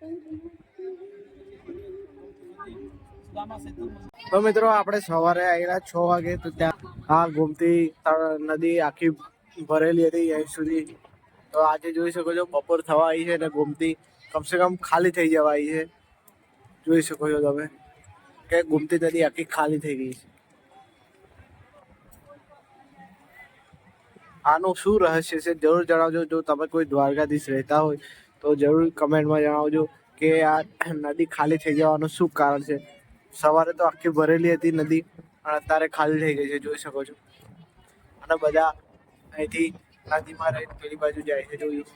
તો મિત્રો આપણે સવારે આવેલા 6 વાગે, તો ત્યાં આ ગોમતી નદી આખી ભરેલી હતી અહીં સુધી. તો આજે જોઈ શકો છો બપોર થવા આવી છે અને ગોમતી કમસે કમ ખાલી થઈ જવા આવી છે. જોઈ શકો છો તમે કે ગોમતી નદી આખી ખાલી થઈ ગઈ છે. આનું શું રહસ્ય છે જરૂર જણાવજો. જો તમે કોઈ દ્વારકાધીશ રહેતા હોય તો જરૂર કમેન્ટમાં જણાવજો કે આ નદી ખાલી થઈ જવાનું શું કારણ છે. સવારે તો આખી ભરેલી હતી નદી અને અત્યારે ખાલી થઈ ગઈ છે, જોઈ શકો છો. અને બધા અહીંથી નદીમાં રહીને પેલી બાજુ જાય છે, જોયું.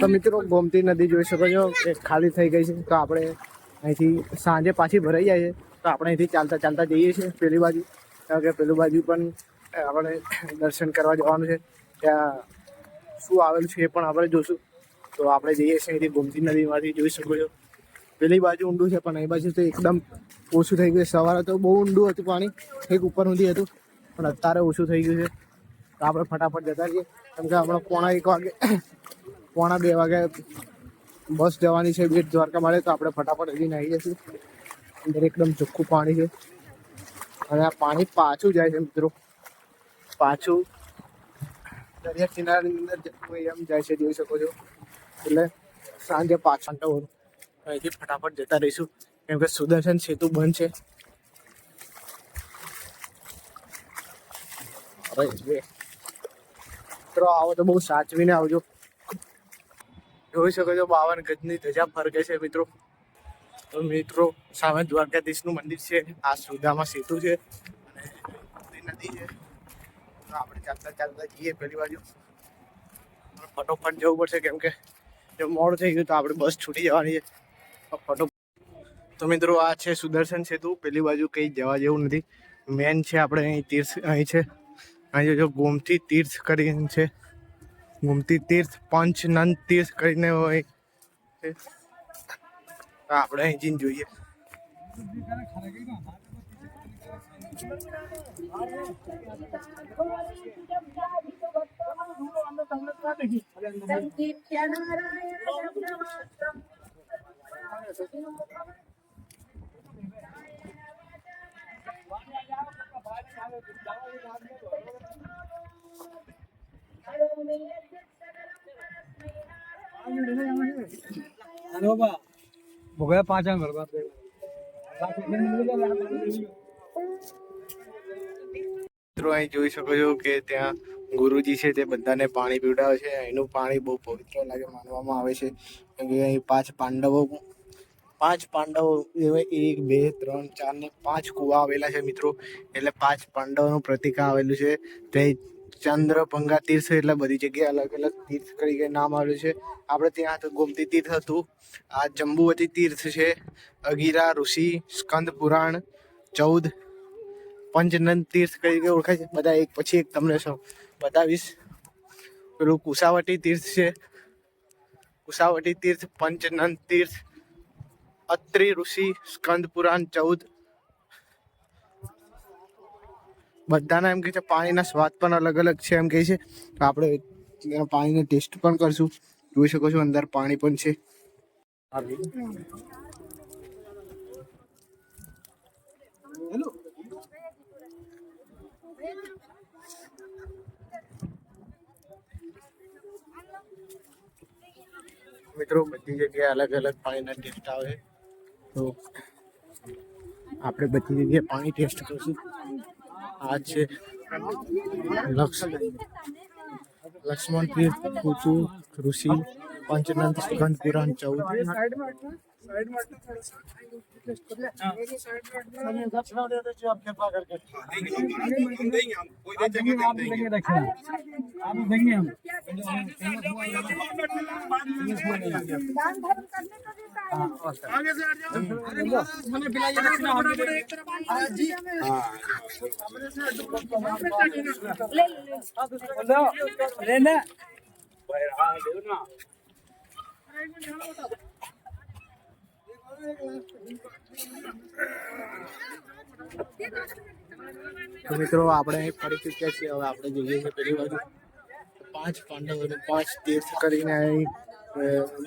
તો મિત્રો ગોમતી નદી જોઈ શકો છો કે ખાલી થઈ ગઈ છે. તો આપણે અહીંથી સાંજે પાછી ભરાઈ જાય છે, તો આપણે અહીંથી ચાલતા ચાલતા જઈએ છીએ પેલી બાજુ, કારણ કે પેલી બાજુ પણ આપણે દર્શન કરવા જવાનું છે. ત્યાં શું આવેલું છે એ પણ આપણે જોશું. તો આપણે જઈએ છીએ અહીંથી ગોમતી નદીમાંથી. જોઈ શકો છો પેલી બાજુ ઊંડું છે, પણ એ બાજુ તો એકદમ ઓછું થઈ ગયું. સવારે તો બહુ ઊંડું હતું પાણી, એક ઉપર ઊંધી હતું, પણ અત્યારે ઓછું થઈ ગયું છે. તો આપણે ફટાફટ જતા રહીએ, કેમ કે આપણે પોણા 2 વાગે બસ જવાની છે બેટ દ્વારકા માટે. તો આપણે ફટાફટ હજી નાહી જઈશું. અંદર એકદમ ચોખ્ખું પાણી છે અને આ પાણી પાછું જાય છે મિત્રો, પાછું દરિયા કિનારાની અંદર એમ જાય છે, જોઈ શકો છો. એટલે સાંજે પાછા અહીંથી ફટાફટ જતા રહીશું, કેમ કે સુદર્શન સેતુ બંધ છે. મિત્રો આવો તો બહુ સાચવીને આવજો. જોઈ શકો છો 52 ગજની ધજા ફરકે છે મિત્રો. તો મિત્રો સામે દ્વારકાધીશનું મંદિર છે, આ સુદામા સેતુ છે અને નદી છે. તો આપણે ચાલતા ચાલતા જઈએ પેલી બાજુ. ફટોફટ જવું પડશે, કેમ કે જો મોડું થઈ ગયું તો આપણે બસ છૂટી જવાની છે. તો મિત્રો આ છે સુદર્શન સેતુ. પેલી બાજુ કંઈ જવા જેવું નથી. મેન છે આપણે અહીં તીર્થ, અહીં છે, અહીં જો ગોમતી તીર્થ કરીને છે. ગોમતી તીર્થ પંચનંદ તીર્થ કરીને હોય છે. આપણે અહીં જઈને જોઈએ. हो गया 5 अंक મિત્રો અહીં જોઈ શકો છો કે ત્યાં ગુરુજી છે, તે બધાને પાણી પીવડાવે છે. અહીંનું પાણી બહુ પવિત્ર લાગે માનવામાં આવે છે, કેમ કે અહીં 5 પાંડવો 1 2 3 4 ને 5 કુવા આવેલા છે મિત્રો. એટલે 5 પાંડવોનું પ્રતીક આવેલું છે. તે ચંદ્રભંગા તીર્થ, એટલે બધી જગ્યાએ અલગ અલગ તીર્થ તરીકે નામ આવેલું છે. આપણે ત્યાં તો ગોમતી તીર્થ હતું, આ જંબુવતી તીર્થ છે, અગિરા ઋષિ, સ્કંદ પુરાણ, 14 પંચનંદ તીર્થ તરીકે ઓળખાય છે. બધા એક પછી એક તમને બતાવીશ. પેલું કુશાવટી તીર્થ છે, કુશાવટી તીર્થ, પંચનંદ તીર્થ, અત્રિ ઋષિ, સ્કંદ પુરાણ, 14. બધાના એમ કે છે પાણીના સ્વાદ પણ અલગ અલગ છે એમ કહે છે. તો આપણે પાણીને ટેસ્ટ પણ કરશું. જોઈ શકો છો અંદર પાણી પણ છે. મિત્રો બધી જગ્યાએ અલગ અલગ પાણીના ટેસ્ટ આવે, તો આપણે બધી જગ્યાએ પાણી ટેસ્ટ કરશું. આ છે લક્ષ્મણ તીર્થ, કુચુ ઋષિ, પંચનંદ, સ્કંદ પુરાણ, 14. लेना તો મિત્રો આપણે અહીં ફરી ચૂક્યા છીએ. હવે આપણે જઈએ છીએ પેલી બાજુ. પાંચ પાંડવોનું 5 તીર્થ કરીને અહીં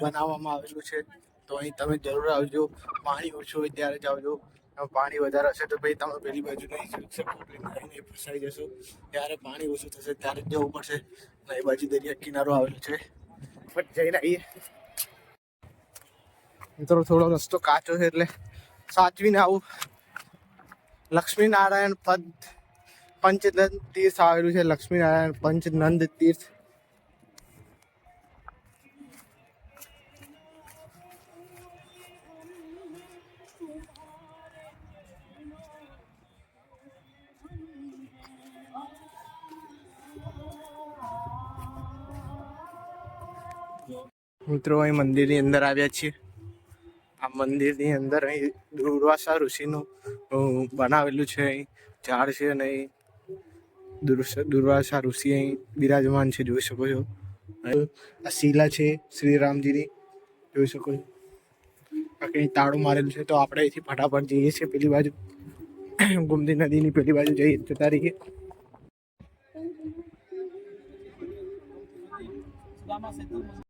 બનાવવામાં આવેલું છે. તો અહીં તમે જરૂર આવજો. પાણી ઓછું હોય ત્યારે જ આવજો. પાણી વધારે હશે તો ભાઈ તમે પેલી બાજુ નહીં જઈ શકો, નહીં ફસાઈ જશો. ત્યારે પાણી ઓછું થશે ત્યારે જ જવું પડશે. અને એ બાજુ દરિયા કિનારો આવેલો છે. બટ જઈને આવીએ મિત્રો. થોડો રસ્તો કાચો છે એટલે સાચવીને આવું. લક્ષ્મીનારાયણ પંચનંદ તીર્થ આવેલું છે. લક્ષ્મીનારાયણ પંચનંદ તીર્થ. મિત્રો અહીં મંદિરની અંદર આવ્યા છીએ. આ મંદિરની અંદર અહીં દુર્વાસા ઋષિનું બનાવેલું છે. અહીં ઝાડ છે અને અહીં દુર્વાસા ઋષિ અહીં બિરાજમાન છે, જોઈ શકો છો. આ શિલા છે શ્રીરામજીની, જોઈ શકો છો. અહીં તાળું મારેલું છે. તો આપણે અહીંથી ફટાફટ જઈએ છીએ પેલી બાજુ, ગોમતી નદીની પેલી બાજુ જતા રહીએ.